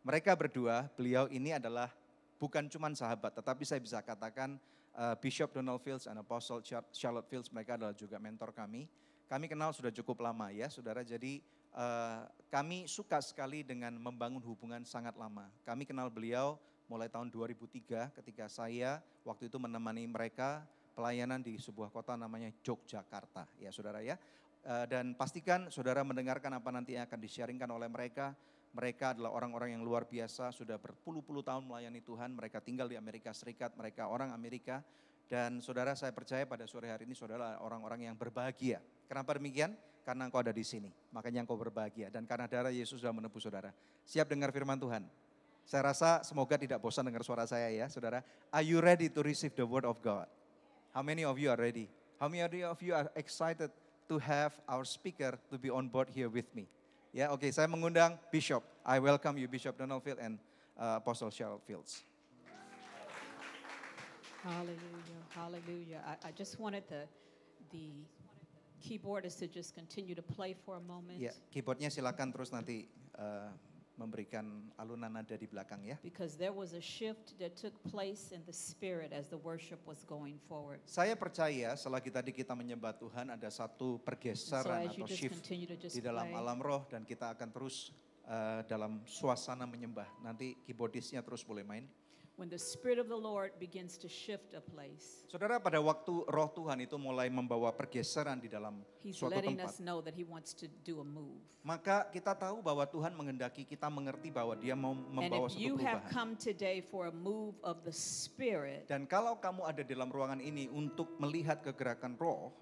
Mereka berdua, beliau ini adalah bukan cuma sahabat, tetapi saya bisa katakan Bishop Donald Fields dan Apostle Charlotte Fields, mereka adalah juga mentor kami. Kami kenal sudah cukup lama ya saudara, jadi kami suka sekali dengan membangun hubungan sangat lama. Kami kenal beliau mulai tahun 2003 ketika saya waktu itu menemani mereka pelayanan di sebuah kota namanya Yogyakarta ya saudara ya. Dan pastikan saudara mendengarkan apa nanti yang akan di-sharingkan oleh mereka. Mereka adalah orang-orang yang luar biasa, sudah berpuluh-puluh tahun melayani Tuhan, mereka tinggal di Amerika Serikat, mereka orang Amerika. Dan saudara saya percaya pada sore hari ini saudara orang-orang yang berbahagia. Kenapa demikian? Karena engkau ada di sini, makanya engkau berbahagia. Dan karena darah Yesus sudah menebus saudara. Siap dengar firman Tuhan? Saya rasa semoga tidak bosan dengar suara saya ya saudara. Are you ready to receive the word of God? How many of you are ready? How many of you are excited to have our speaker to be on board here with me? Ya, oke, saya mengundang Bishop. I welcome you, Bishop Donald Fields and Apostle Charlotte Fields. Hallelujah, hallelujah. I just wanted the keyboardist to just continue to play for a moment. Ya, keyboardnya silakan terus nanti memberikan alunan nada di belakang ya. Because there was a shift that took place in the spirit as the worship was going forward. Saya percaya selagi tadi kita menyembah Tuhan ada satu pergeseran atau shift di dalam alam roh dan kita akan terus dalam suasana menyembah. Nanti keyboardistnya terus boleh main. When the Spirit of the Lord begins to shift a place, saudara, pada waktu roh Tuhan itu mulai membawa pergeseran di dalam suatu tempat, maka kita tahu bahwa Tuhan menghendaki kita mengerti bahwa Dia mau membawa suatu perubahan. Dan kalau kamu ada di dalam ruangan ini untuk melihat kegerakan roh,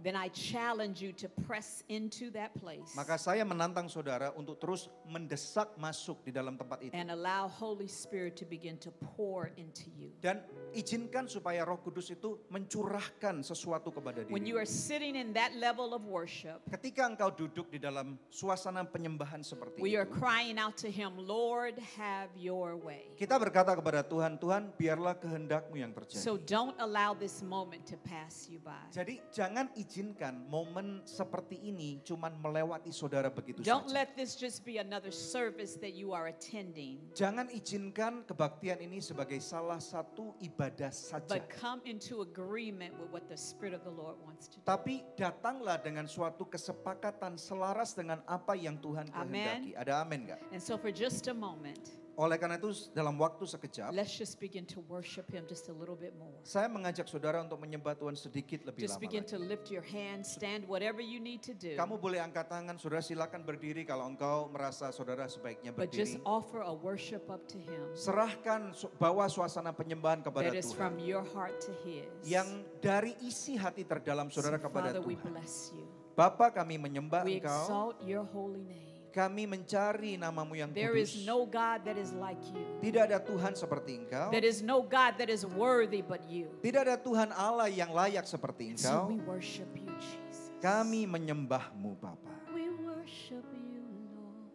maka saya menantang saudara untuk terus mendesak masuk di dalam tempat itu. And allow Holy Spirit to begin to pour into you. Dan izinkan supaya Roh Kudus itu mencurahkan sesuatu kepada diri. When you are sitting in that level of worship, ketika engkau duduk di dalam suasana penyembahan seperti we itu, are crying out to Him, Lord, have your way. Kita berkata kepada Tuhan, Tuhan, biarlah kehendak-Mu yang terjadi. So don't allow this moment to pass you by. Jadi jangan izinkan momen seperti ini cuman melewati saudara begitu saja. Don't let this just be another service that you are attending. Jangan izinkan kebaktian ini sebagai salah satu ibadah saja. But come into agreement with what the Spirit of the Lord wants to do. Tapi datanglah dengan suatu kesepakatan selaras dengan apa yang Tuhan kehendaki. Ada amin enggak? And so for just a moment, oleh karena itu dalam waktu sekejap, let's just begin to worship Him just a little bit more. Saya mengajak saudara untuk menyembah Tuhan sedikit lebih just lama. Begin lagi. To lift your hand, stand, whatever you need to do. Kamu boleh angkat tangan, saudara silakan berdiri kalau engkau merasa saudara sebaiknya berdiri. But just offer a worship up to Him. Serahkan, bawa suasana penyembahan kepada That is Tuhan. From your heart to His. Yang dari isi hati terdalam saudara kepada Father, Tuhan. we bless you. Bapa, kami menyembah we Engkau. Exalt your holy name. Kami mencari nama-Mu yang There kudus. is no God that is like you. Tidak ada Tuhan seperti Engkau. There is no God that is worthy but you. Tidak ada Tuhan Allah yang layak seperti Engkau. So we worship you, Jesus. Kami menyembah-Mu, Bapa. We worship you, Lord.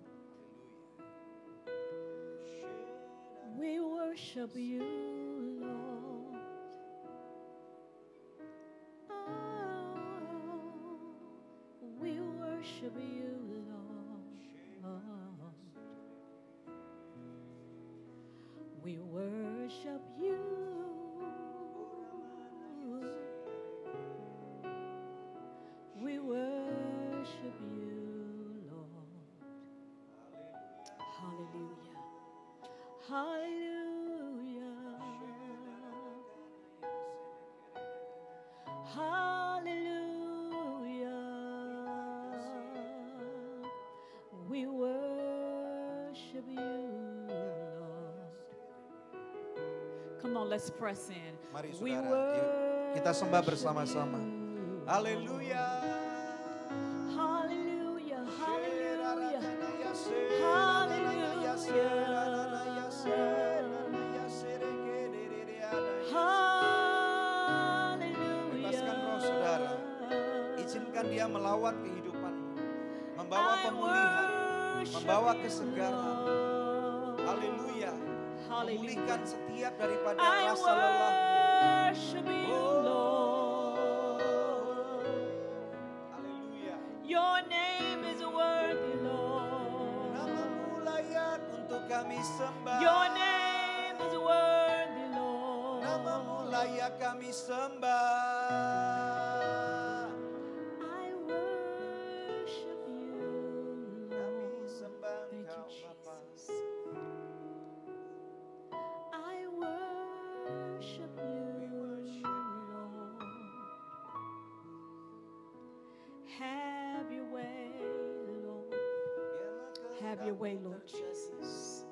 We worship you, Lord. Oh, we worship you, Lord. We worship you. We worship you, Lord. Hallelujah. Hallelujah. Hallelujah. We worship you. Come on, let's press in. Mari saudara, yuk kita sembah bersama-sama. Haleluya. Haleluya. Haleluya. Haleluya. Haleluya. Bebaskan roh saudara. Izinkan Dia melawat kehidupanmu. Membawa pemulihan. Membawa kesegaran. Haleluya. Memulihkan setiap daripada rasa lelah. Haleluya. Your name is worthy, Lord. Nama-Mu layak untuk kami sembah. Your name is worthy, Lord. Namamu layak kami sembah. I worship you, Kami Lord. sembah Thank you, Engkau Bapa. Jesus. I worship you, Lord. Have your way, Lord. Have your way, Lord Jesus.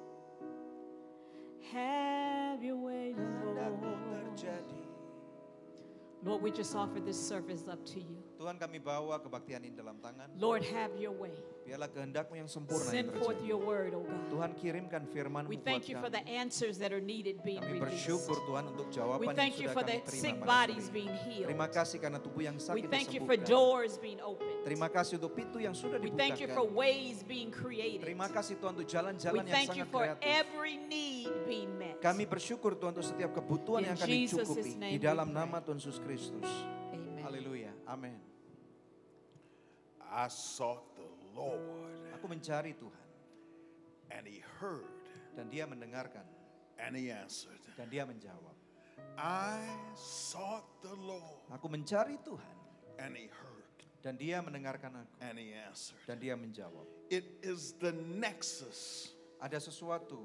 Have your way, Kehendakmu Lord. terjadi. Lord, we just offer this service up to you. Tuhan, kami bawa kebaktian ini dalam tangan. Lord, have your way. Biarlah kehendakmu yang sempurna yang Send forth terjadi. your word, oh God. Tuhan, kirimkan firman-Mu We buat thank you for the kami. answers that are needed being Kami released. bersyukur Tuhan untuk jawaban We yang thank you sudah for kami the terima sick pada bodies hari being ini. healed. Terima kasih karena tubuh yang We sakit thank you for disembuhkan. doors being opened. Terima kasih untuk pintu yang sudah We thank you for dibukakan. ways being created. Terima kasih Tuhan untuk We jalan-jalan yang thank you sangat for kreatif. every need being met. Kami bersyukur Tuhan untuk setiap kebutuhan In yang akan Jesus' dicukupi name di we dalam pray. nama Tuhan Yesus Kristus. Amen. Haleluya. Amin. I sought the Lord, Aku mencari Tuhan and he heard, dan Dia mendengarkan and he answered. dan Dia menjawab. I sought the Lord, Aku mencari Tuhan and he heard, dan Dia mendengarkan aku and he answered. dan Dia menjawab. It is the nexus, Ada sesuatu,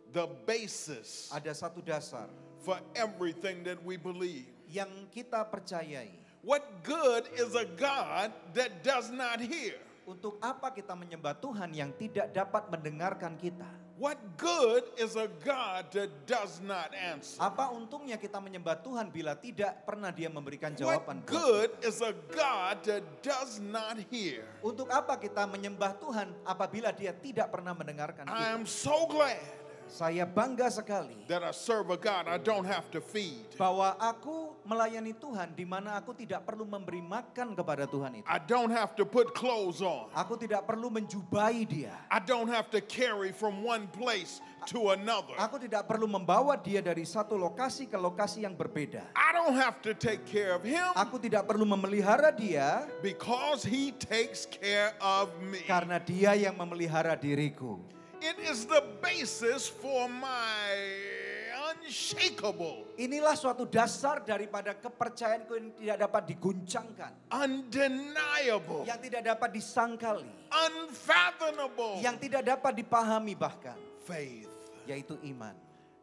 the basis ada satu dasar for everything that we believe. yang kita percayai. What good is a God that does not hear? Untuk apa kita menyembah Tuhan yang tidak dapat mendengarkan kita? What good is a God that does not answer? Apa untungnya kita menyembah Tuhan bila tidak pernah Dia memberikan What jawaban buat good kita? is a God that does not hear? Untuk apa kita menyembah Tuhan apabila Dia tidak pernah mendengarkan I kita? am so glad Saya bangga sekali that I serve a God I don't have to feed. bahwa aku melayani Tuhan di mana aku tidak perlu memberi makan kepada Tuhan itu. I don't have to put clothes on. Aku tidak perlu menjubahi Dia. I don't have to carry from one place to another. Aku tidak perlu membawa Dia dari satu lokasi ke lokasi yang berbeda. I don't have to take care of him Aku tidak perlu memelihara Dia because he takes care of me. karena Dia yang memelihara diriku. It is the basis for my unshakable, Inilah suatu dasar daripada kepercayaanku yang tidak dapat diguncangkan, undeniable, yang tidak dapat disangkali, unfathomable yang tidak dapat dipahami bahkan, faith. yaitu iman.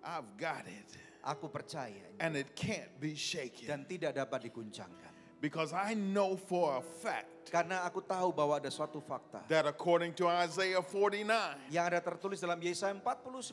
I've got it, Aku percaya and it can't be shaken dan tidak dapat diguncangkan. because I know for a fact Karena aku tahu bahwa ada suatu fakta that according to Isaiah 49, yang ada tertulis dalam Yesaya 49,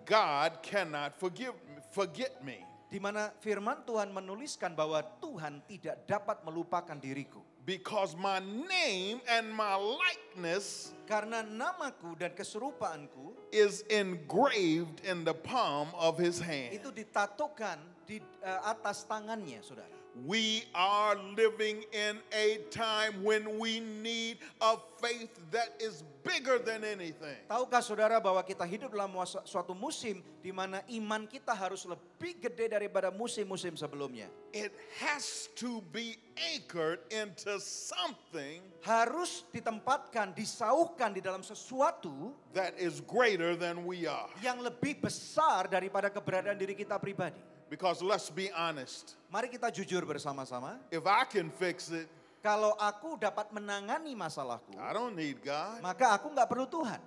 God cannot forget me. di mana firman Tuhan menuliskan bahwa Tuhan tidak dapat melupakan diriku. Because my name and my likeness Karena namaku dan keserupaanku is engraved in the palm of his hand. itu ditatokan di atas tangannya, saudara. We are living in a time when we need a faith that is bigger than anything. Tahukah saudara bahwa kita hidup dalam suatu musim di mana iman kita harus lebih gede daripada musim-musim sebelumnya. It has to be anchored into something Harus ditempatkan, disauhkan di dalam sesuatu that is greater than we are. yang lebih besar daripada keberadaan diri kita pribadi. Because let's be honest, Mari kita jujur bersama-sama. if I can fix it, Kalau aku dapat menangani masalahku, I don't need God. maka aku nggak perlu Tuhan.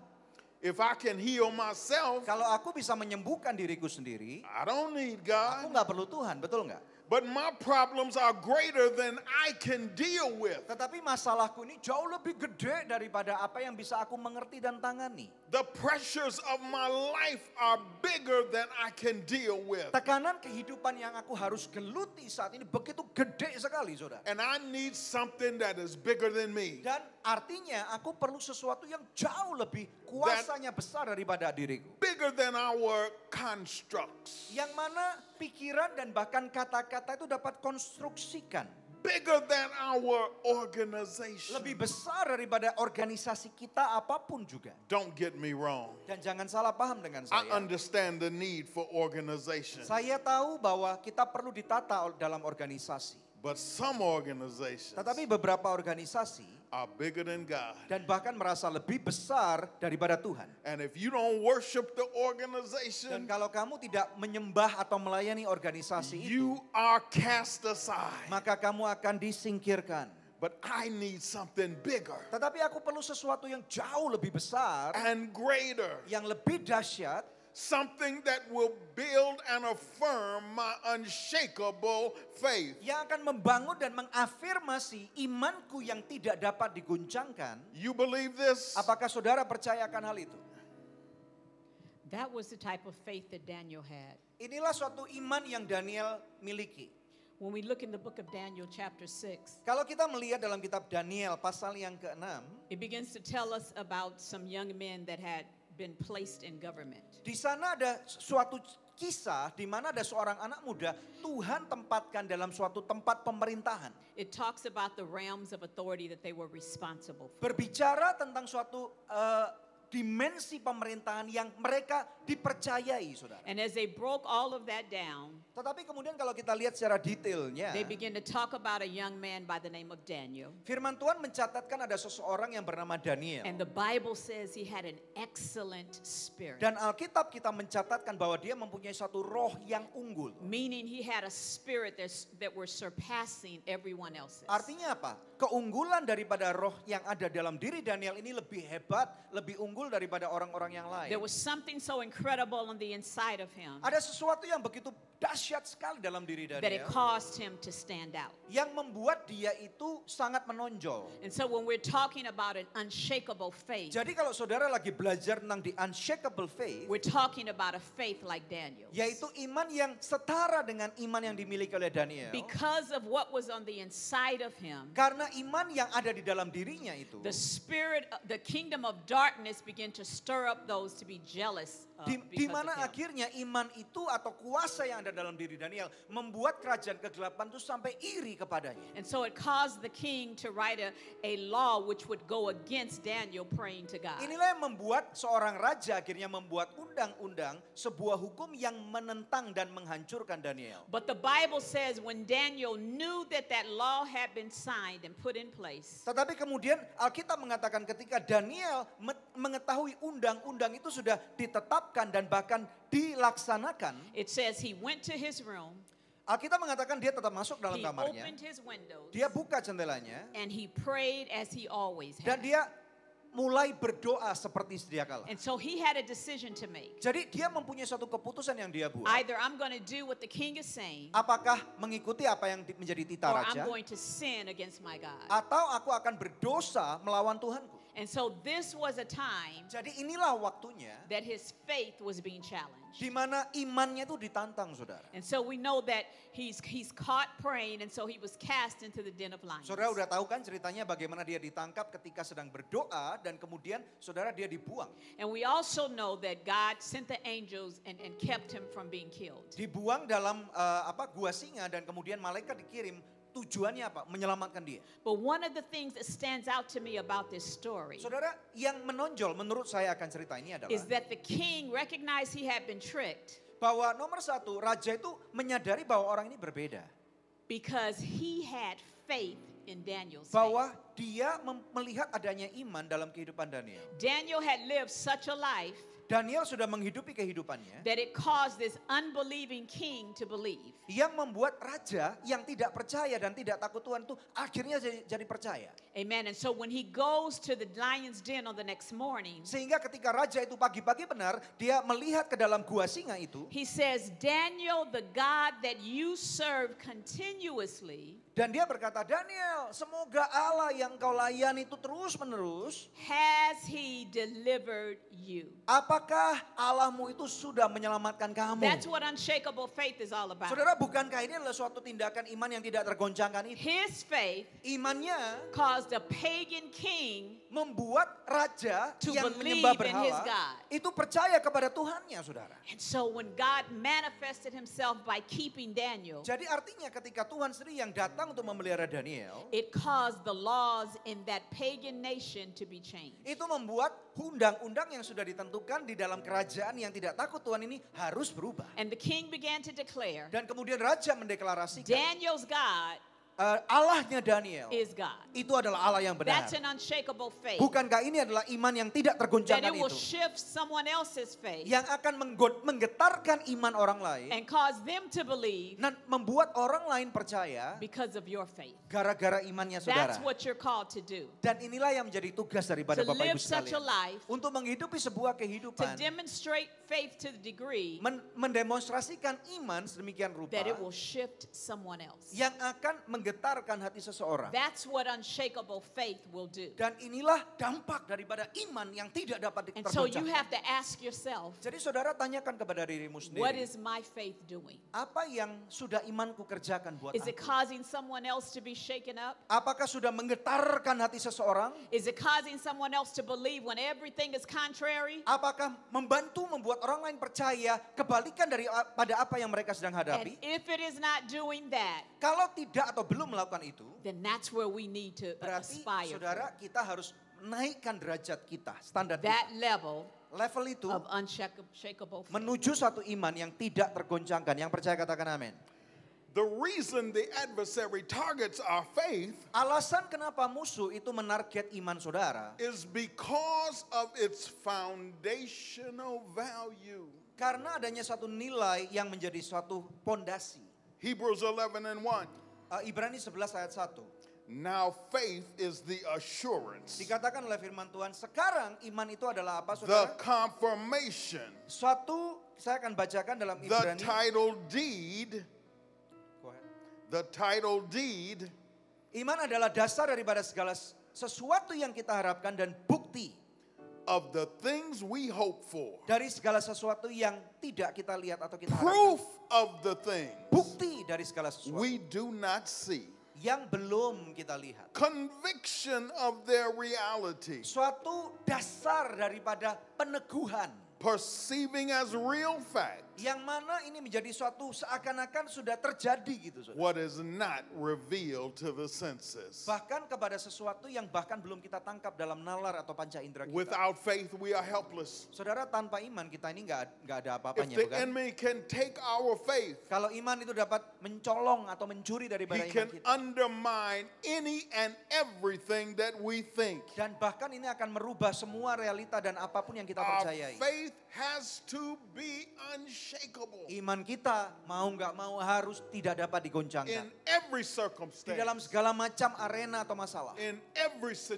If I can heal myself, Kalau aku bisa menyembuhkan diriku sendiri, I don't need aku God. nggak perlu Tuhan, betul nggak? But my problems are greater than I can deal with. Tetapi masalahku ini jauh lebih gede daripada apa yang bisa aku mengerti dan tangani. The pressures of my life are bigger than I can deal with. Tekanan kehidupan yang aku harus geluti saat ini begitu gede sekali, saudara. And I need something that is bigger than me. Dan artinya aku perlu sesuatu yang jauh lebih kuasanya besar daripada diriku. Bigger than our constructs. Yang mana pikiran dan bahkan kata-kata itu dapat konstruksikan. Bigger than our organization. Lebih besar daripada organisasi kita apapun juga. Don't get me wrong. Dan jangan salah paham dengan I saya. understand the need for organization. Saya tahu bahwa kita perlu ditata dalam organisasi. But some organizations Tetapi beberapa organisasi are bigger than God. dan bahkan merasa lebih besar daripada Tuhan. And if you don't worship the Dan organization, kalau kamu tidak menyembah atau melayani organisasi itu, you are cast aside. maka kamu akan disingkirkan. But I need something bigger Tetapi aku perlu sesuatu yang jauh lebih besar, and greater. yang lebih dahsyat, Something that will build and affirm my unshakable faith. yang akan membangun dan mengafirmasi imanku yang tidak dapat diguncangkan. You believe this? Apakah saudara percaya akan hal itu? That was the type of faith that Daniel had. Inilah suatu iman yang Daniel miliki. When we look in the book of Daniel chapter 6, Kalau kita melihat dalam kitab Daniel pasal yang ke-6, it begins to tell us about some young men that had been placed in government. di sana ada suatu kisah di mana ada seorang anak muda Tuhan tempatkan dalam suatu tempat pemerintahan. It talks about the realms of authority that they were responsible for. Berbicara tentang suatu dimensi pemerintahan yang mereka dipercayai, saudara. And as they broke all of that down, Tetapi kemudian kalau kita lihat secara detailnya, they begin to talk about a young man by the name of Daniel. firman Tuhan mencatatkan ada seseorang yang bernama Daniel. And the Bible says he had an excellent spirit. Dan Alkitab kita mencatatkan bahwa dia mempunyai satu roh yang unggul. Meaning he had a spirit that were surpassing everyone else's. Artinya apa? Keunggulan daripada roh yang ada dalam diri Daniel ini lebih hebat, lebih unggul daripada orang-orang yang lain. There was something so incredible on the inside of him Ada sesuatu yang begitu dahsyat sekali dalam diri that it Daniel caused him to stand out. yang membuat dia itu sangat menonjol. And so when we're talking about an unshakable faith, Jadi kalau saudara lagi belajar tentang the unshakable faith, we're talking about a faith like Daniel. yaitu iman yang setara dengan iman yang dimiliki oleh Daniel. Because of what was on the inside of him, Karena iman yang ada di dalam dirinya itu, the kingdom of darkness began to stir up those to be jealous di because mana of him. akhirnya iman itu atau kuasa yang ada dalam diri Daniel membuat kerajaan kegelapan itu sampai iri kepadanya. And so it caused the king to write a law which would go against Daniel praying to God. Inilah yang membuat seorang raja akhirnya membuat undang-undang, sebuah hukum yang menentang dan menghancurkan Daniel. But the Bible says when Daniel knew that that law had been signed and put in place, Tetapi kemudian Alkitab mengatakan ketika Daniel mengetahui undang-undang itu sudah ditetapkan dan bahkan dilaksanakan, it says he went to his room, Alkitab mengatakan dia tetap masuk dalam he kamarnya, opened his windows, dia buka jendelanya, and he prayed as he always dan had. dia mulai berdoa seperti sedia kala. And so he had a decision to make. Jadi dia mempunyai suatu keputusan yang dia buat. Either I'm going to do what the king is saying, Apakah mengikuti apa yang menjadi titah or raja, I'm going to sin against my God. atau aku akan berdosa melawan Tuhanku. And so this was a time Jadi inilah waktunya that his faith was being challenged. di mana imannya itu ditantang, saudara. And so we know that he's caught praying, and so he was cast into the den of lions. Saudara udah tahu kan ceritanya bagaimana dia ditangkap ketika sedang berdoa dan kemudian saudara dia dibuang. And we also know that God sent the angels and kept him from being killed. Dibuang dalam gua singa dan kemudian malaikat dikirim. Tujuannya apa? Menyelamatkan dia. But one of the things that stands out to me about this story Saudara, yang menonjol menurut saya akan cerita ini adalah is that the king recognized he had been tricked bahwa nomor satu, raja itu menyadari bahwa orang ini berbeda. because he had faith in Daniel's Bahwa faith. dia melihat adanya iman dalam kehidupan Daniel. Daniel had lived such a life Daniel sudah menghidupi kehidupannya that it caused this unbelieving king to believe. yang membuat raja yang tidak percaya dan tidak takut Tuhan itu akhirnya jadi percaya. Amen. And so when he goes to the lion's den on the next morning, Sehingga ketika raja itu pagi-pagi benar, dia melihat ke dalam gua singa itu. he says, Daniel, the God that you serve continuously, Dan dia berkata, Daniel, semoga Allah yang kau layani itu terus menerus. has he delivered you? Apakah Allahmu itu sudah menyelamatkan kamu? That's what unshakable faith is all about. Saudara, bukankah ini adalah suatu tindakan iman yang tidak tergoncangkan itu? His faith Imannya caused a pagan king membuat raja to yang believe menyembah in his berhala God. itu percaya kepada Tuhannya, saudara. And so when God manifested himself by keeping Daniel, Jadi artinya ketika Tuhan sendiri yang datang untuk memelihara Daniel, it caused the laws in that pagan nation to be changed. itu membuat undang-undang yang sudah ditentukan di dalam kerajaan yang tidak takut Tuhan ini harus berubah. And the king began to declare, Dan kemudian raja mendeklarasikan Daniel's God Allahnya Daniel is God. itu adalah Allah yang benar. That's an unshakable faith. Bukankah ini adalah iman yang tidak That tergoncangkan it will itu? shift someone else's faith Yang akan menggetarkan iman orang lain and cause them to believe dan membuat orang lain percaya because of your faith. gara-gara imannya saudara. That's what you're called to do. Dan inilah yang menjadi tugas daripada To Bapak live Ibu such a sekalian. life, Untuk menghidupi sebuah to kehidupan, demonstrate faith to the degree mendemonstrasikan iman sedemikian rupa that it will shift someone else. yang akan menggetarkan hati seseorang. That's what unshakable faith will do. Dan inilah dampak daripada iman yang tidak dapat And so you tergoncangkan. have to ask yourself, Jadi saudara tanyakan kepada dirimu what sendiri, is my faith doing? apa yang sudah imanku kerjakan buat Is it aku? causing someone else to be shaken up? Apakah sudah menggetarkan hati seseorang? Is it causing someone else to believe when everything is contrary? Apakah membantu membuat orang lain percaya kebalikan pada apa yang mereka sedang And hadapi? if it is not doing that, Kalau tidak atau belum melakukan itu, then that's where we need to berarti aspire saudara for. kita harus menaikkan derajat kita, standar That kita. level Level itu of unshakable faith. menuju satu iman yang tidak tergoncangkan. Yang percaya katakan amin. The reason the adversary targets our faith Alasan kenapa musuh itu menarget iman saudara is because of its foundational value. karena adanya satu nilai yang menjadi suatu pondasi. Hebrews 11 and 1. Ibrani 11 ayat 1. Now faith is the assurance, Dikatakan oleh firman Tuhan, sekarang iman itu adalah apa the saudara? confirmation, Suatu, saya akan bacakan dalam the Ibrani. title deed, Go ahead. the title deed Iman adalah dasar daripada segala sesuatu yang kita harapkan dan bukti of the things we hope for, dari segala sesuatu yang tidak kita lihat atau kita harapkan. proof of the things Bukti dari segala sesuatu we do not see, yang belum kita lihat. conviction of their reality, Suatu dasar daripada peneguhan perceiving as real fact yang mana ini menjadi suatu seakan-akan sudah terjadi gitu saudara. what is not revealed to the senses. Bahkan kepada sesuatu yang bahkan belum kita tangkap dalam nalar atau panca indera kita. Without faith, we are helpless. Saudara, tanpa iman kita ini nggak ada If apa-apanya, the bukan? enemy can take our faith, Kalau iman itu dapat mencolong atau mencuri daripada he iman can kita. undermine any and everything that we think. Dan bahkan ini akan merubah semua realita dan apapun yang kita Our percayai. faith has to be unshakable Iman kita mau nggak mau harus tidak dapat in digoncangkan. every Di dalam circumstance, segala macam arena atau masalah. in every Dalam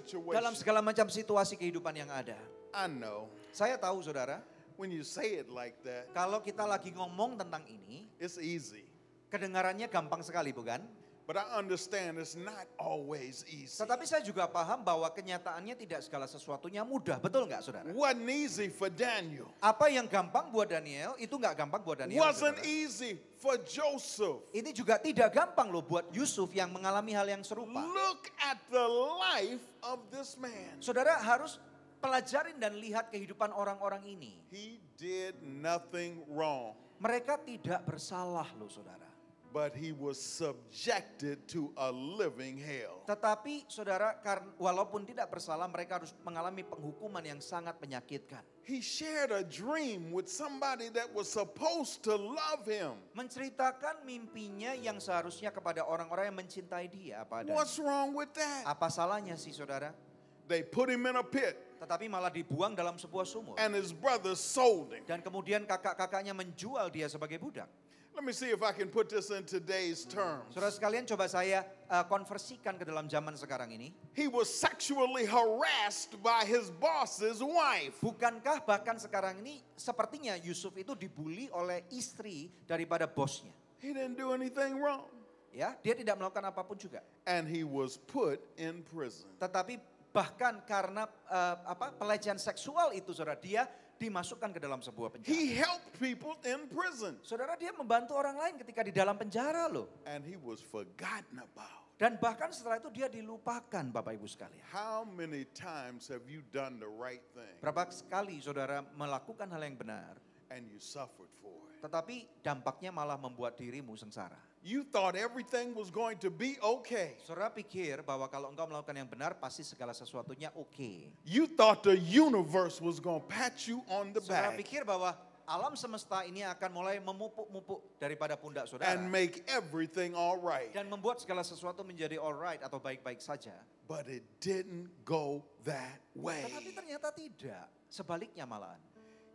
situation. segala macam situasi kehidupan yang ada. I know Saya tahu saudara, when you say it like that, kalau kita lagi ngomong tentang ini, it's easy. kedengarannya gampang sekali bukan? But I understand it's not always easy. Tetapi saya juga paham bahwa kenyataannya tidak segala sesuatunya mudah. Betul nggak saudara? Wasn't easy for Daniel. Apa yang gampang buat Daniel, itu nggak gampang buat Daniel. Wasn't saudara. easy for Joseph. Ini juga tidak gampang loh buat Yusuf yang mengalami hal yang serupa. Look at the life of this man. Saudara harus pelajarin dan lihat kehidupan orang-orang ini. He did nothing wrong, Mereka tidak bersalah loh saudara. but he was subjected to a living hell. Tetapi saudara, walaupun tidak bersalah mereka harus mengalami penghukuman yang sangat menyakitkan. He shared a dream with somebody that was supposed to love him. Menceritakan mimpinya yang seharusnya kepada orang-orang yang mencintai dia. What's wrong with that? Apa salahnya sih saudara? They put him in a pit, Tetapi malah dibuang dalam sebuah sumur. and his brothers sold him. Dan kemudian kakak-kakaknya menjual dia sebagai budak. Let me see if I can put this in today's terms. Saudara sekalian, coba saya konversikan ke dalam zaman sekarang ini. He was sexually harassed by his boss's wife. Bukankah bahkan sekarang ini sepertinya Yusuf itu dibully oleh istri daripada bosnya. He didn't do anything wrong. Ya, dia tidak melakukan apapun juga. And he was put in prison. Tetapi bahkan karena pelecehan seksual itu saudara, dia dimasukkan ke dalam sebuah penjara. He helped people in prison. Saudara, dia membantu orang lain ketika di dalam penjara loh. And he was forgotten about. Dan bahkan setelah itu dia dilupakan Bapak Ibu sekalian. How many times have you done the right thing Berapa kali saudara melakukan hal yang benar, and you suffered for it? tetapi dampaknya malah membuat dirimu sengsara. You thought everything was going to be okay. Saudara pikir bahwa kalau engkau melakukan yang benar pasti segala sesuatunya oke. You thought the universe was going to pat you on the Saudara back. pikir bahwa alam semesta ini akan mulai memupuk-mupuk daripada pundak saudara. and make everything all right. Dan membuat segala sesuatu menjadi alright atau baik-baik saja. But it didn't go that way. Tetapi ternyata tidak. Sebaliknya malahan.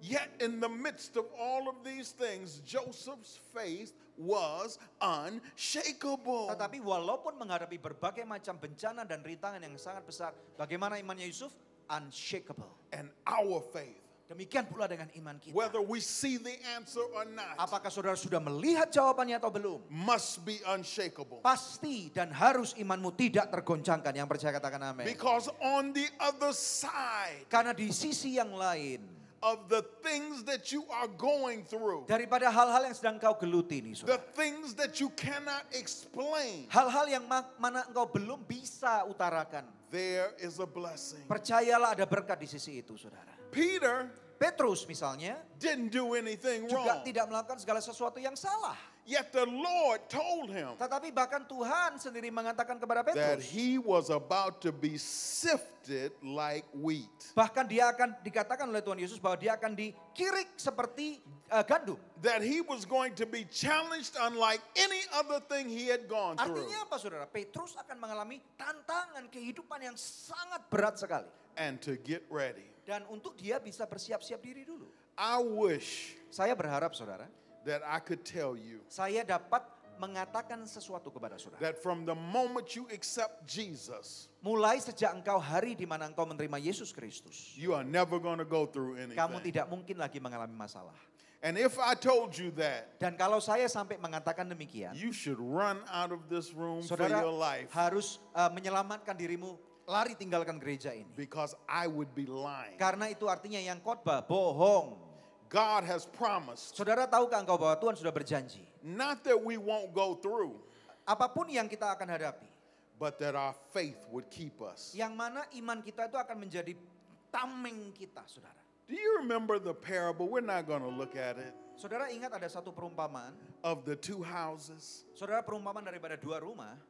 Yet in the midst of all of these things, Joseph's faith was unshakable. Tetapi walaupun menghadapi berbagai macam bencana dan rintangan yang sangat besar, bagaimana imannya Yusuf? Unshakable. And our faith, Demikian pula dengan iman kita. whether we see the answer or not, Apakah saudara sudah melihat jawabannya atau belum? must be unshakable. Pasti dan harus imanmu tidak tergoncangkan. Yang percaya katakan amin. Because on the other side Karena di sisi yang lain, of the things that you are going through, daripada hal-hal yang sedang kau geluti nih the saudara. things that you cannot explain, Hal-hal yang mana engkau belum bisa utarakan. there is a blessing. Percayalah ada berkat di sisi itu saudara. Peter Petrus misalnya didn't do anything juga wrong, tidak melakukan segala sesuatu yang salah. yet the Lord told him Tetapi bahkan Tuhan sendiri mengatakan kepada that Petrus. he was about to be sifted like wheat. Bahkan dia akan dikatakan oleh Tuhan Yesus bahwa dia akan dikirik seperti gandum. That he was going to be challenged unlike any other thing he had gone through. Artinya apa saudara? Petrus akan mengalami tantangan kehidupan yang sangat berat sekali. And to get ready. Dan untuk dia bisa bersiap-siap diri dulu. I wish Saya berharap saudara, that I could tell you saya dapat mengatakan sesuatu kepada saudara. that from the moment you accept Jesus, Mulai sejak engkau hari di mana engkau menerima Yesus Kristus, you are never going to go through kamu anything. tidak mungkin lagi mengalami masalah. And if I told you that, Dan kalau saya sampai mengatakan demikian, you should run out of this room for saudara your life, harus menyelamatkan dirimu, lari tinggalkan gereja ini. because I would be lying. Karena itu artinya yang khotbah bohong. God has promised, Saudara tahukah engkau bahwa Tuhan sudah berjanji, not that we won't go through, apapun yang kita akan hadapi, but that our faith would keep us. yang mana iman kita itu akan menjadi tameng kita, saudara. Do you remember the parable? We're not going to look at it. Saudara ingat ada satu perumpamaan, Of the two houses. saudara perumpamaan daripada dua rumah,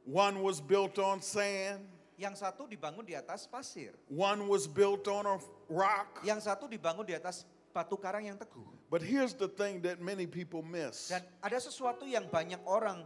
One was built on sand. yang satu dibangun di atas pasir, One was built on a rock. yang satu dibangun di atas batu karang yang teguh. But here's the thing that many people miss. Dan ada sesuatu yang banyak orang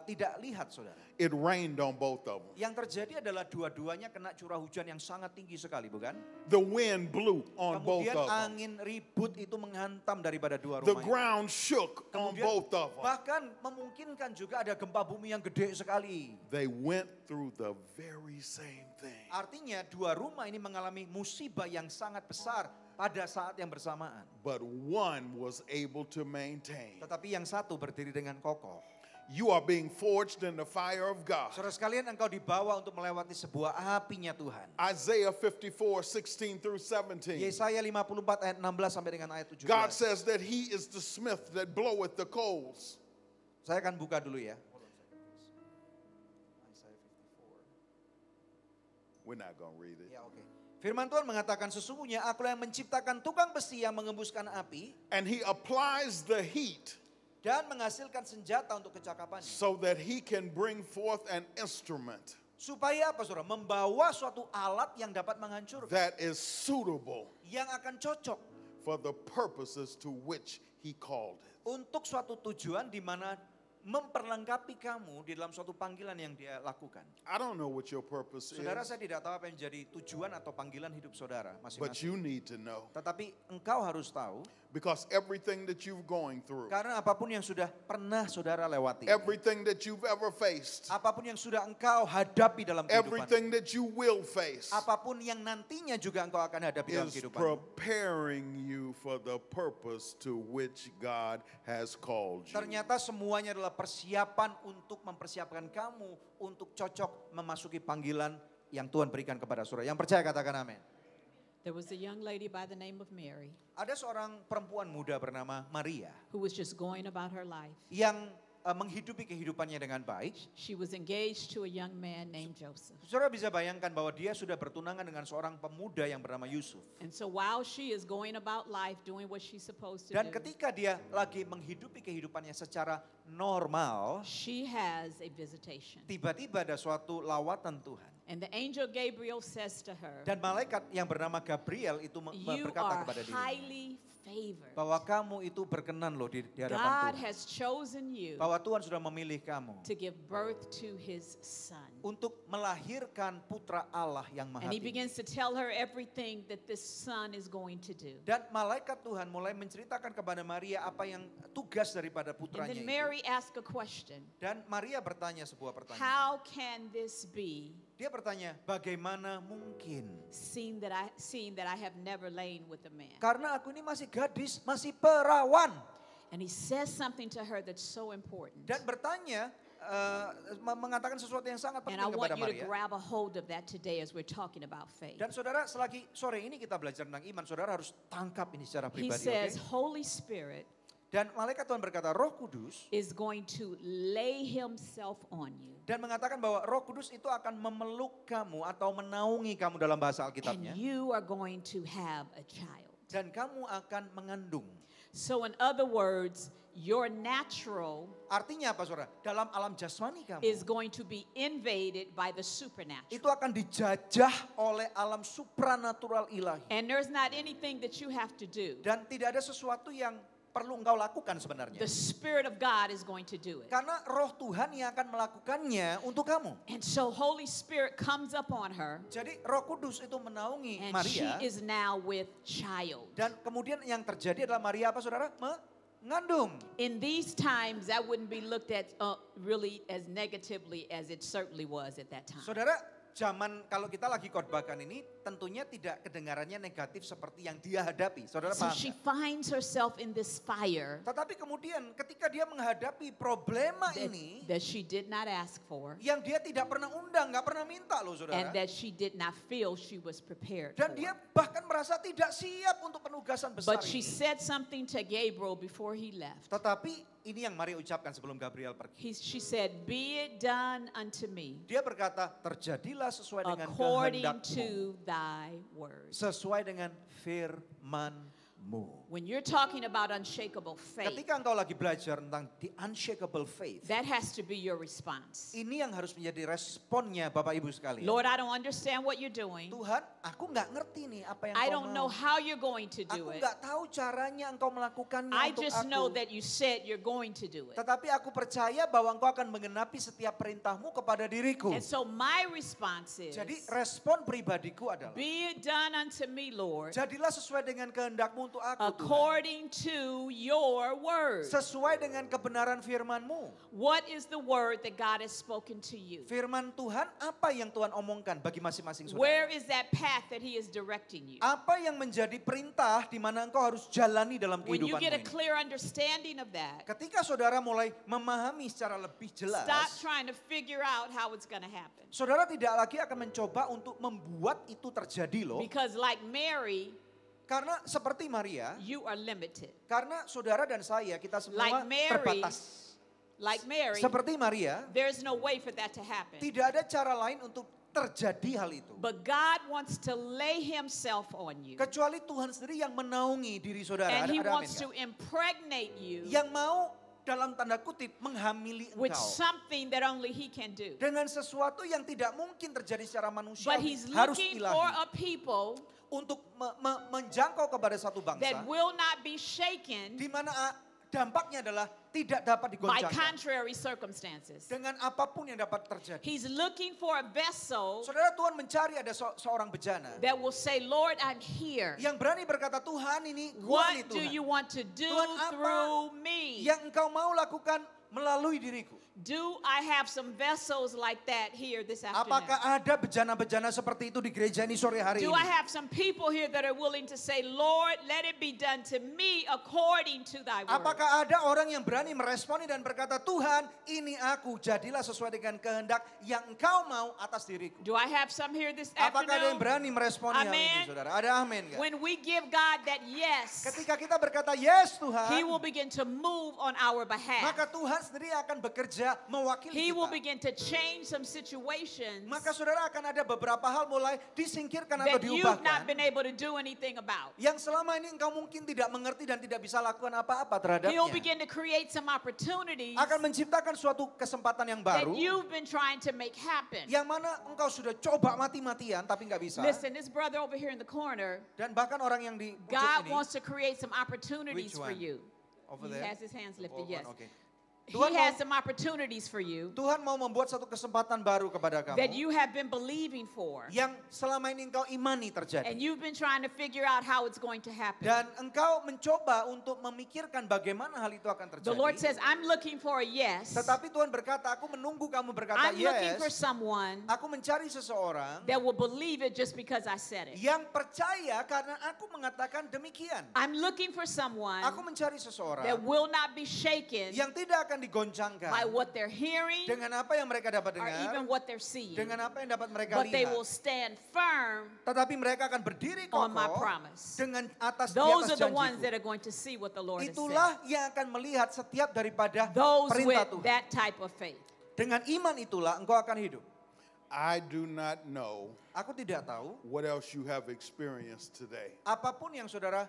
tidak lihat, saudara. It rained on both of them. Yang terjadi adalah dua-duanya kena curah hujan yang sangat tinggi sekali, bukan? The wind blew on both Kemudian of them. angin ribut itu menghantam daripada dua The rumah itu. ground shook on Kemudian both of them. bahkan memungkinkan juga ada gempa bumi yang gede sekali. They went through the very same thing. Artinya dua rumah ini mengalami musibah yang sangat besar pada saat yang bersamaan. But one was able to maintain. Tetapi yang satu berdiri dengan kokoh. You are being forged in the fire of God. Saudara sekalian, engkau dibawa untuk melewati sebuah apinya Tuhan. Isaiah 54, 16 through 17. Yesaya 54 ayat 16 sampai dengan ayat 17. God says that he is the smith that bloweth the coals. Saya akan buka dulu ya. We're not going to read it. Ya, oke. Firman Tuhan mengatakan, sesungguhnya akulah yang menciptakan tukang besi yang mengembuskan api And he applies the heat dan menghasilkan senjata untuk kecakapannya. so that he can bring forth an instrument Supaya apa saudara? Membawa suatu alat yang dapat menghancurkan. that is suitable Yang akan cocok for the purposes to which he called it. untuk suatu tujuan di mana memperlengkapi kamu di dalam suatu panggilan yang dia lakukan. I don't know what your purpose Saudara, is, saya tidak tahu apa yang menjadi tujuan atau panggilan hidup saudara but masing-masing. you need to know. Tetapi engkau harus tahu, Because everything that you've going through, karena apapun yang sudah pernah saudara lewati, everything that you've ever faced, apapun yang sudah engkau hadapi dalam kehidupan, everything that you will face apapun yang nantinya juga engkau akan hadapi dalam is kehidupan, preparing you for the purpose to which God has called you. ternyata semuanya adalah persiapan untuk mempersiapkan kamu untuk cocok memasuki panggilan yang Tuhan berikan kepada saudara. Yang percaya katakan amin. There was a young lady by the name of Mary Ada seorang perempuan muda bernama Maria who was just going about her life. yang menghidupi kehidupannya dengan baik. She was engaged to a young man named Joseph. Saudara bisa bayangkan bahwa dia sudah bertunangan dengan seorang pemuda yang bernama Yusuf. And so while she is going about life doing what she's supposed to Dan do, ketika dia lagi menghidupi kehidupannya secara normal, she has a visitation. tiba-tiba ada suatu lawatan Tuhan. And the angel Gabriel says to her, Dan malaikat yang bernama Gabriel itu "You berkata are kepada dia, highly favored. Bahwa kamu itu berkenan loh di hadapan God Tuhan. has chosen you Bahwa Tuhan sudah memilih kamu to give birth to his son. untuk melahirkan putra Allah yang maha And he tinggi. begins to tell her everything that this son is going to do. Dan malaikat Tuhan mulai menceritakan kepada Maria apa yang tugas daripada And putranya then itu. Mary asked a question. Dan Maria bertanya sebuah pertanyaan. How can this be, Dia bertanya, bagaimana mungkin? seeing that I have never lain with a man? Karena aku ini masih gadis, masih perawan. And he says something to her that's so important. Dan bertanya, mengatakan sesuatu yang sangat And penting I want kepada you to Maria. grab a hold of that today as we're talking about faith. Dan saudara, selagi sore ini kita belajar tentang iman, saudara harus tangkap ini secara He pribadi. says, Oke? Holy Spirit Dan malaikat Tuhan berkata, Roh Kudus, is going to lay himself on you. dan mengatakan bahwa Roh Kudus itu akan memeluk kamu atau menaungi kamu dalam bahasa And Alkitabnya. you are going to have a child. Dan kamu akan mengandung. So in other words, your natural Artinya apa saudara? Dalam alam jasmani kamu. is going to be invaded by the supernatural. Itu akan dijajah oleh alam supranatural ilahi. And there's not anything that you have to do. Dan tidak ada sesuatu yang perlu engkau lakukan sebenarnya. The Spirit of God is going to do it. Karena roh Tuhan yang akan melakukannya untuk kamu. And so Holy Spirit comes upon her Jadi Roh Kudus itu menaungi and she Maria. is now with child. Dan kemudian yang terjadi adalah Maria apa saudara? Mengandung. In these times, that wouldn't be looked at really as negatively as it certainly was at that time. Saudara, zaman kalau kita lagi khotbahkan ini tentunya tidak kedengarannya negatif seperti yang dia hadapi. Saudara So paham she nggak? finds herself in this fire Tetapi kemudian ketika dia menghadapi problema that, ini that she did not ask for yang dia tidak pernah undang, nggak pernah minta loh saudara. and that she did not feel she was prepared Dan dia for. bahkan merasa tidak siap untuk penugasan besar But she ini. said something to Gabriel before he left. Tetapi ini yang Maria ucapkan sebelum Gabriel pergi. She said, "Be it done unto me Dia berkata, terjadilah sesuai dengan according kehendakmu. to thy word." Sesuai dengan firman-Mu. When you're talking about unshakable faith, Ketika engkau lagi belajar tentang the unshakable faith, that has to be your response. ini yang harus menjadi responnya Bapak Ibu sekalian. Lord, I don't understand what you're doing. Tuhan, aku nggak ngerti nih apa yang I kau don't know mau. how you're going to do Aku it. nggak tahu caranya engkau melakukannya I untuk just aku. know that you said you're going to do it. Tetapi aku percaya bahwa engkau akan menggenapi setiap perintahmu kepada diriku. And so my response is, Jadi respon pribadiku adalah, be it done unto me, Lord, jadilah sesuai dengan kehendakmu untuk aku Tuhan. according to your word. Sesuai dengan kebenaran firman-Mu. What is the word that God has spoken to you? Firman Tuhan, apa yang Tuhan omongkan bagi masing-masing Where saudara? is that path that he is directing you? Apa yang menjadi perintah di mana engkau harus jalani dalam When you kehidupanmu get a ini? clear understanding of that, Ketika saudara mulai memahami secara lebih jelas, stop trying to figure out how it's going to happen. saudara tidak lagi akan mencoba untuk membuat itu terjadi loh. Because like Mary, Karena seperti Maria, you are limited. karena saudara dan saya kita semua Like Mary, terbatas. Like Mary, Seperti Maria, there's no way for that to happen. tidak ada cara lain untuk terjadi hal itu. But God wants to lay himself on you. Kecuali Tuhan sendiri yang menaungi diri saudara. And he Ada amin wants to nggak? impregnate you Yang mau dalam tanda kutip menghamili with engkau. something that only he can do. Dengan sesuatu yang tidak mungkin terjadi secara manusia. But he's Harus looking for ilahi. a people Untuk menjangkau kepada satu that bangsa. will not be shaken Di mana dampaknya adalah tidak dapat by digoncangkan. contrary circumstances. Dengan apapun yang dapat terjadi. He's looking for a vessel Saudara, Tuhan mencari ada seorang bejana. that will say, Lord, I'm here. Yang berani berkata, Tuhan ini gua nih What do Tuhan. you want to do Tuhan, apa through me? Yang engkau mau lakukan melalui diriku. Do I have some vessels like that here this afternoon? Apakah ada bejana-bejana seperti itu di gereja ini sore hari Do I ini? have some people here that are willing to say, Lord, let it be done to me according to thy word? Apakah ada orang yang berani meresponi dan berkata, Tuhan ini aku, jadilah sesuai dengan kehendak yang engkau mau atas diriku. Do I have some here this Apakah ada yang afternoon? berani meresponi hal ini Amen. saudara? Ada amin gak? When we give God that yes, Ketika kita berkata yes he Tuhan, will begin to move on our behalf. maka Tuhan Tuhan sendiri akan bekerja mewakili He will kita. begin to change some situations Maka saudara akan ada beberapa hal mulai disingkirkan atau that you've not diubahkan. been able to do anything about. Yang selama ini engkau mungkin tidak mengerti dan tidak bisa lakukan apa-apa He'll terhadapnya. begin to create some opportunities Akan menciptakan suatu kesempatan yang that baru. you've been trying to make happen. Yang mana engkau sudah coba mati-matian tapi nggak bisa. Listen, this brother over here in the corner, Dan bahkan orang yang di ujung God ini. wants to create some opportunities Which for one? you. Over He there? has his hands lifted, Oh, yes. okay. He Tuhan has mau, some opportunities for you Tuhan mau membuat satu kesempatan baru kepada kamu. that you have been believing for. Yang selama ini engkau imani terjadi. And you've been trying to figure out how it's going to happen. Dan engkau mencoba untuk memikirkan bagaimana hal itu akan terjadi. The Lord says, I'm looking for a yes. Tetapi Tuhan berkata, aku menunggu kamu berkata I'm looking for yes. someone Aku mencari seseorang that will believe it just because I said it. yang percaya karena aku mengatakan demikian. I'm looking for someone Aku mencari seseorang that will not be shaken yang tidak akan digoncangkan by what they're hearing dengan apa yang mereka dapat or even dengar, what they're seeing. dengan apa yang dapat mereka But they will lihat. stand firm Tetapi mereka akan berdiri on my kokoh promise. dengan atas di Those atas are the ones janjiku. that are going to see what the Lord has said. Itulah yang akan melihat setiap daripada Those perintah with Tuhan. that type of faith. Dengan iman itulah engkau akan hidup. I do not know Aku tidak tahu what else you have experienced today, apapun yang saudara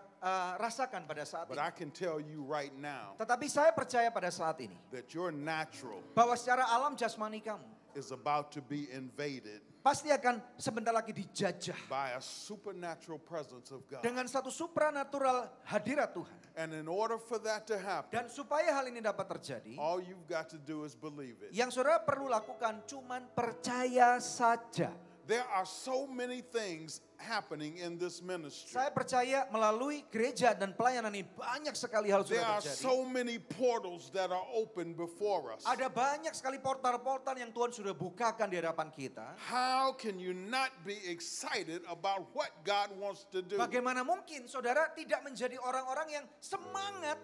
rasakan pada saat but ini. I can tell you right now Tetapi saya percaya pada saat ini that your natural bahwa secara alam jasmani kamu is about to be invaded pasti akan sebentar lagi dijajah by a supernatural presence of God. dengan satu supranatural hadirat Tuhan. And in order for that to happen, Dan supaya hal ini dapat terjadi, all you've got to do is believe it. yang saudara perlu lakukan cuman percaya saja. There are so many things happening in this ministry. Saya percaya melalui gereja dan pelayanan ini banyak sekali hal There sudah are terjadi. so many portals that are open before us. Ada banyak sekali portal-portal yang Tuhan sudah bukakan di hadapan kita. How can you not be excited about what God wants to do? Bagaimana mungkin saudara tidak menjadi orang-orang yang semangat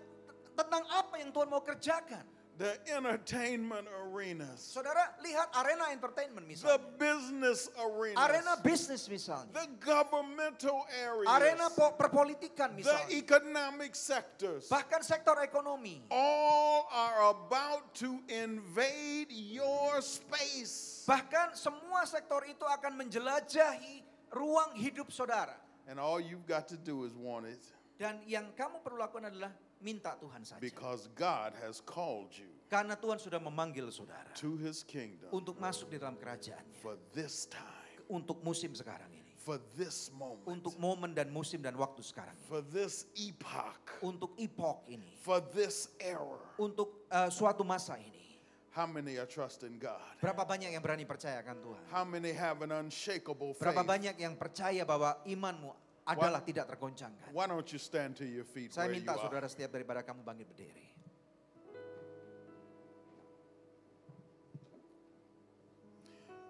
tentang apa yang Tuhan mau kerjakan? The entertainment arenas, Saudara lihat arena entertainment the misalnya. business arenas, Arena bisnis misalnya. the governmental areas, Arena perpolitikan the misalnya. economic sectors, Bahkan sektor ekonomi. all are about to invade your space. Bahkan semua sektor itu akan menjelajahi ruang hidup saudara. And all you've got to do is want it, Dan yang kamu perlu lakukan adalah minta Tuhan saja. because God has called you Karena Tuhan sudah memanggil saudara to his kingdom untuk masuk di dalam kerajaannya. for this time, Untuk musim sekarang ini. for this moment, Untuk momen dan musim dan waktu sekarang ini. for this epoch, Untuk epoch ini. for this era. Untuk suatu masa ini. How many are trusting God? Berapa banyak yang berani percaya akan Tuhan? How many have an unshakable Berapa faith? banyak yang percaya bahwa imanmu adalah tidak tergoncangkan? Why don't you stand to your feet Saya where you minta are? saudara setiap daripada kamu bangkit berdiri.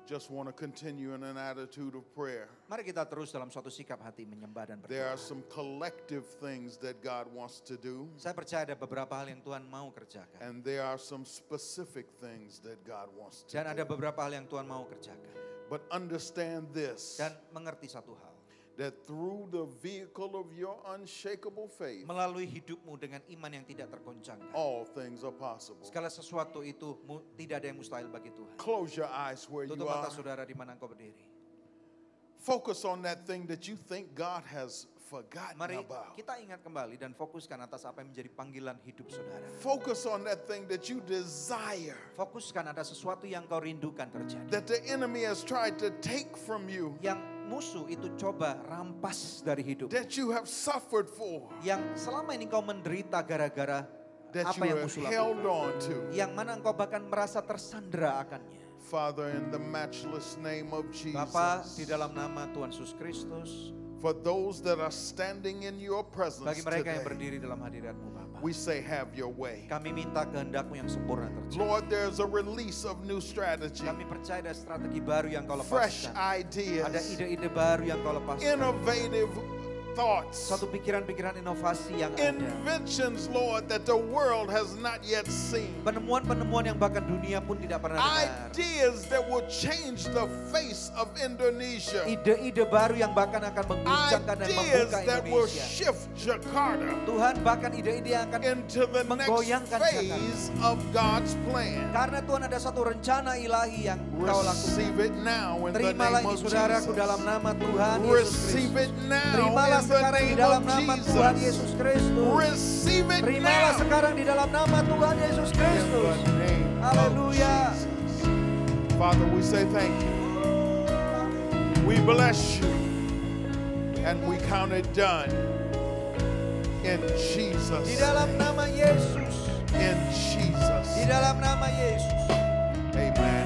Just want to continue in an attitude of prayer. Mari kita terus dalam suatu sikap hati menyembah dan There berdoa. are some collective things that God wants to do, Saya percaya ada beberapa hal yang Tuhan mau kerjakan. and there are some specific things that God wants to Dan ada do. beberapa hal yang Tuhan mau kerjakan. But understand this, Dan mengerti satu hal. that through the vehicle of your unshakable faith, Melalui hidupmu dengan iman yang tidak tergoncangkan. all things are possible. Segala sesuatu itu tidak ada yang mustahil bagi Tuhan. Close your eyes where you Tutup mata are. saudara di mana engkau berdiri. Focus on that thing that you think God has forgotten Mari about. kita ingat kembali dan fokuskan atas apa yang menjadi panggilan hidup saudara. Focus on that thing that you desire, Fokuskan ada sesuatu yang kau rindukan terjadi. that the enemy has tried to take from you, Yang musuh itu coba rampas dari hidup. that you have suffered for, Yang selama ini kau menderita gara-gara that apa you yang have musuh held lakukan. on to. Yang mana engkau bahkan merasa tersandera akannya. Father, in the matchless name of Bapa, di Jesus, dalam nama Tuhan Yesus Kristus, for those that are standing in your presence bagi mereka yang today, berdiri dalam hadirat-Mu Bapa, we say, have your way. kami minta kehendak-Mu yang sempurna terjadi. Lord, there's a release of new strategy, Kami percaya ada strategi baru yang kau fresh lepaskan. Ada ideas, ide-ide baru yang kau lepaskan. innovative thoughts, Suatu pikiran-pikiran inovasi yang ada. inventions, Lord, that the world has not yet seen. Penemuan-penemuan yang bahkan dunia pun tidak pernah dengar. Ideas that will change the face of Indonesia. Ide-ide baru yang bahkan akan mengguncangkan dan Ideas membuka that will Indonesia. shift Jakarta Tuhan bahkan ide-ide yang akan into the next menggoyangkan phase of God's plan. karena Tuhan ada satu rencana ilahi yang Kau lakukan. Receive it now in the Terimalah name ini of saudaraku dalam Jesus. nama Tuhan Yesus Receive Kristus. it now Terimalah in the sekarang di name dalam of nama Tuhan Jesus. Yesus Kristus. Receive it Terimalah now sekarang di dalam nama Tuhan Yesus in Kristus. the name of Haleluya. Jesus. Father, we say thank you. We bless you and we count it done in Jesus. Di dalam nama Yesus. In Jesus. Di dalam nama Yesus. Amen.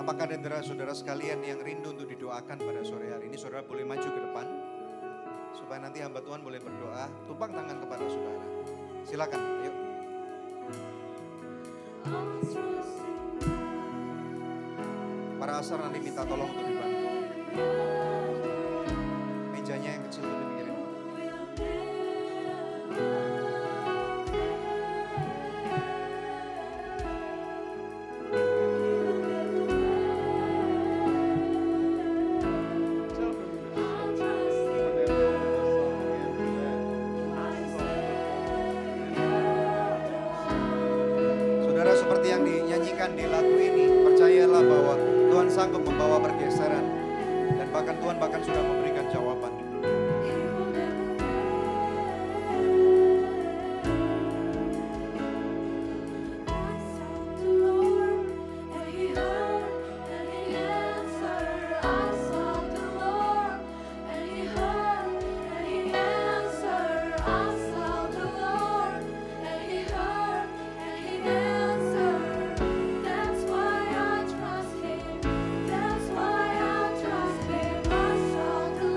Apakah ada saudara sekalian yang rindu untuk didoakan pada sore hari ini? Saudara boleh maju ke depan supaya nanti hamba Tuhan boleh berdoa. Tumpang tangan kepada saudara. Silakan, yuk. Para asar nanti minta tolong untuk dibantu. Mejanya yang kecil itu dipikirin. Saudara, seperti yang dinyanyikan di lagu ini, percayalah bahwa Tuhan sanggup membawa pergeseran. Dan bahkan Tuhan sudah memberikan jawaban. That's why I trust him. I sought the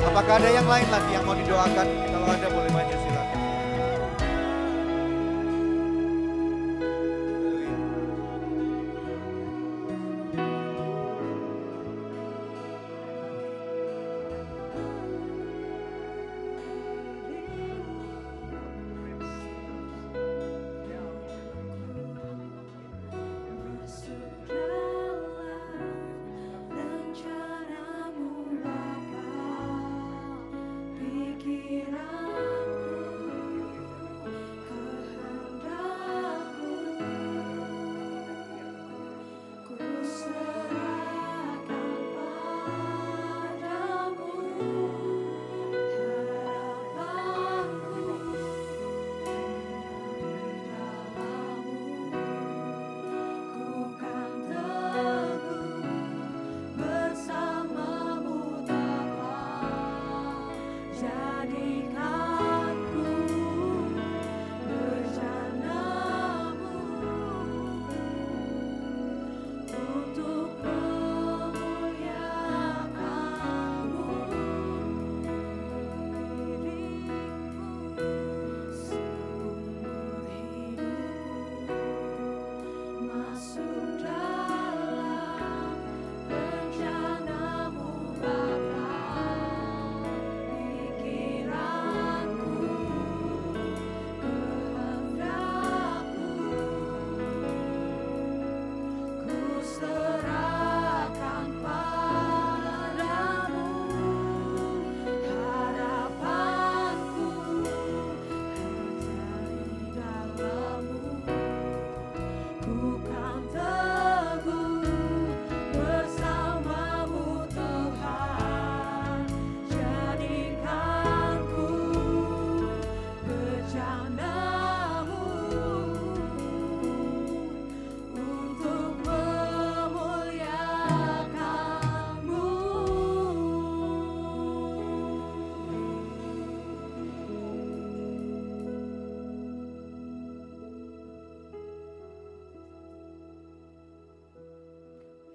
Apakah ada yang lain lagi yang mau didoakan? Kalau ada boleh maju silakan.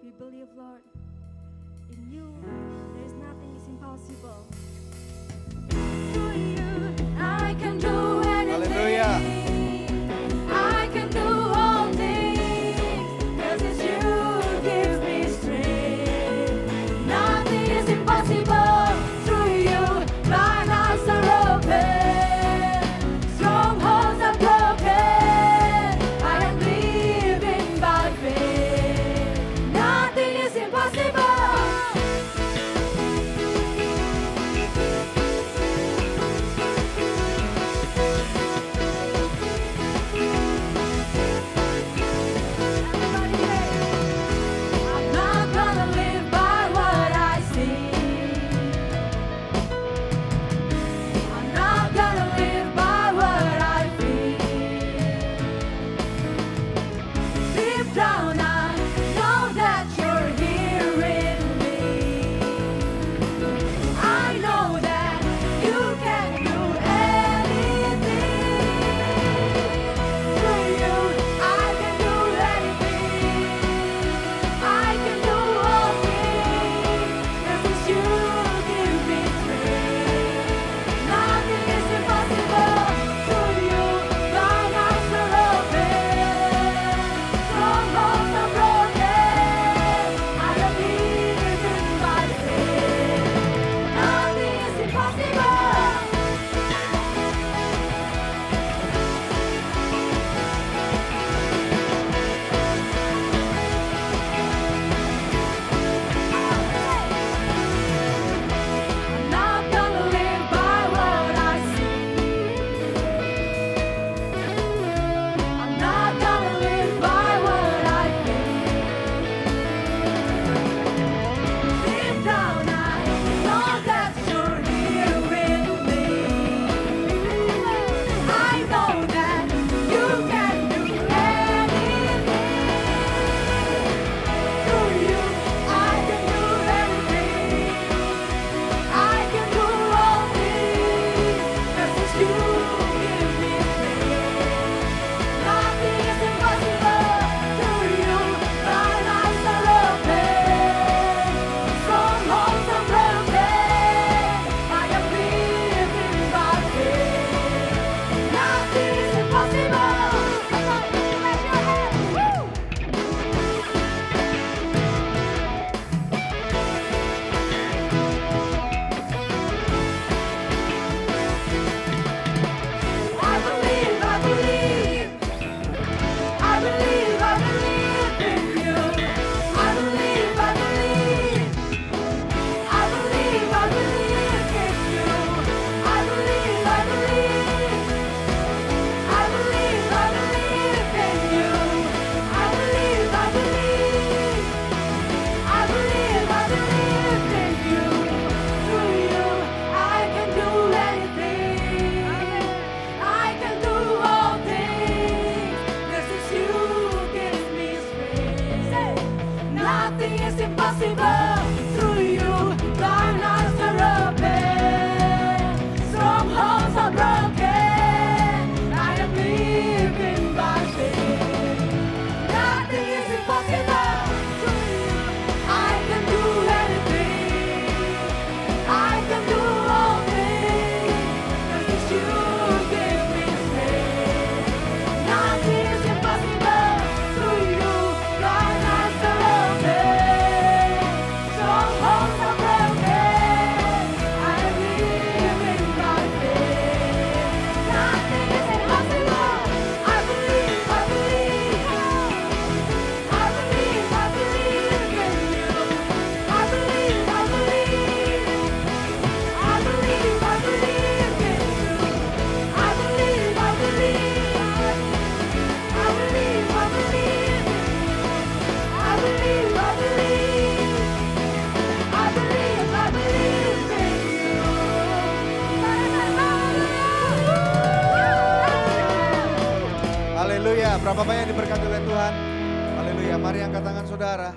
We believe, Lord, in you there is nothing is impossible. Through you, I can do anything. Haleluya. I can do all things, 'cause it's you who gives me strength. Nothing is impossible. is impossible. Through you, blind eyes are open. Strongholds are broken. I am living by faith. Nothing is impossible. Through you, I can do anything. I can do all things. 'Cause you give me strength. Nothing is impossible. Through you, blind eyes are open. Strongholds are broken. I am living by faith. Nothing is impossible. I believe, I believe. I believe, I believe in you. I believe, I believe. I believe, I believe in you. I believe, I believe. I believe, I believe. I believe, I believe. I believe, I believe in you. Haleluya, berapa banyak diberkati oleh Tuhan. Haleluya, mari angkat tangan saudara.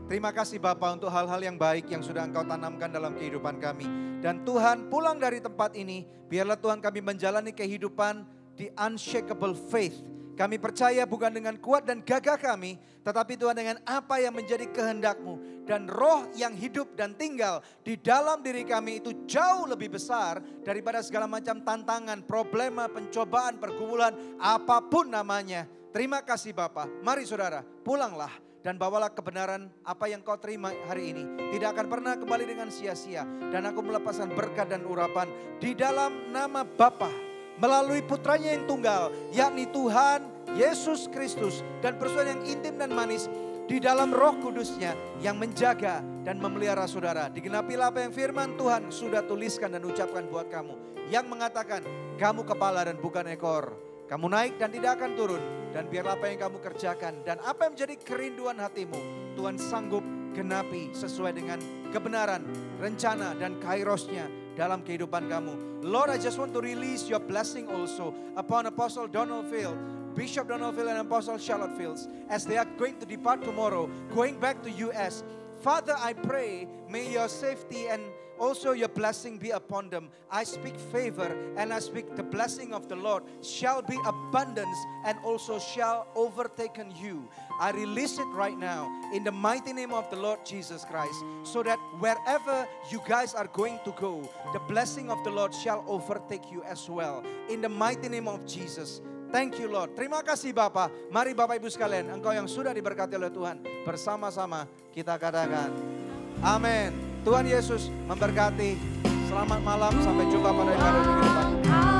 Terima kasih Bapa untuk hal-hal yang baik yang sudah Engkau tanamkan dalam kehidupan kami. Dan Tuhan, pulang dari tempat ini, biarlah Tuhan kami menjalani kehidupan di unshakable faith. Kami percaya bukan dengan kuat dan gagah kami, tetapi Tuhan dengan apa yang menjadi kehendak-Mu. Dan roh yang hidup dan tinggal di dalam diri kami itu jauh lebih besar daripada segala macam tantangan, problema, pencobaan, pergumulan, apapun namanya. Terima kasih Bapa. Mari saudara, pulanglah dan bawalah kebenaran apa yang kau terima hari ini. Tidak akan pernah kembali dengan sia-sia. Dan aku melepaskan berkat dan urapan di dalam nama Bapa, melalui putranya yang tunggal, yakni Tuhan Yesus Kristus, dan persekutuan yang intim dan manis di dalam Roh Kudusnya yang menjaga dan memelihara saudara. Digenapilah apa yang firman Tuhan sudah tuliskan dan ucapkan buat kamu, yang mengatakan kamu kepala dan bukan ekor. Kamu naik dan tidak akan turun. Dan biarlah apa yang kamu kerjakan dan apa yang menjadi kerinduan hatimu, Tuhan sanggup genapi sesuai dengan kebenaran, rencana dan kairosnya dalam kehidupan kamu. Lord, I just want to release your blessing also upon Apostle Donald Field, Bishop Donald Field and Apostle Charlotte Fields, as they are going to depart tomorrow, going back to US. Father, I pray, may your safety and also your blessing be upon them. I speak favor and I speak the blessing of the Lord shall be abundance and also shall overtaken you. I release it right now in the mighty name of the Lord Jesus Christ, so that wherever you guys are going to go, the blessing of the Lord shall overtake you as well. In the mighty name of Jesus. Thank you Lord. Terima kasih Bapak. Mari Bapak Ibu sekalian, engkau yang sudah diberkati oleh Tuhan, bersama-sama kita katakan amin. Tuhan Yesus memberkati. Selamat malam, sampai jumpa pada hari minggu depan.